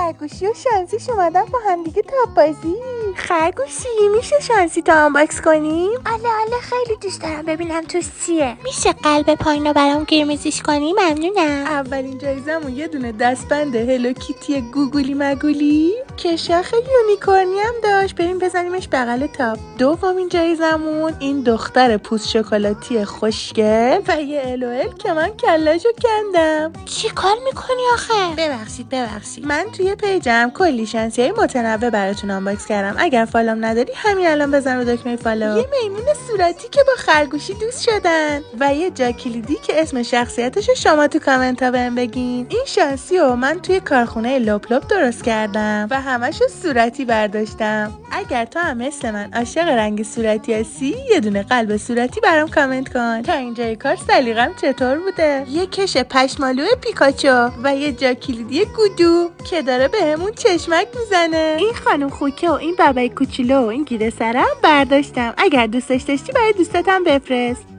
خرگوشی و شانسیش اومدن با هم دیگه تاپ بازی. خرگوشی میشه شانسی تو آنباکس کنیم؟ آله خیلی دوست دارم ببینم توش چیه. میشه قلب پایین رو برام قرمزیش کنی؟ ممنونم. اولین جایزمون یه دونه دستبند هلو کیتی گوگولی مگولی که شاخ یونیکورنی هم داشت، بریم بزنیمش بغل تاپ. دومین جایزمون این دختر پوست شکلاتی خوشگل و یه LOL که من کلاشو کندم. چی کار میکنی آخه؟ ببخشید من توی پیجم کلی شانسیای متنوع براتون آنباکس کردم. اگر فالوم نداری همین الان بزن رو دکمه فالو. یه میمون صورتی که با خرگوشی دوست شدن و یه جا کلیدی که اسم شخصیتشو شما تو کامنت ها بهم بگین. این شانسیو من توی کارخونه لپ لپ درست کردم و همشو صورتی برداشتم. اگر تو هم مثل من عاشق رنگ صورتی هستی یه دونه قلب صورتی برام کامنت کن. تا اینجای کار سلیقم چطور بوده؟ یه کش پشمالو پیکاچو و یه جا کلیدی گودو که داره بهمون چشمک میزنه. این خانم خوکه و این بابای کوچولو و این گیره سرم برداشتم. اگر دوستش داشتی برای دوستاتم بفرست.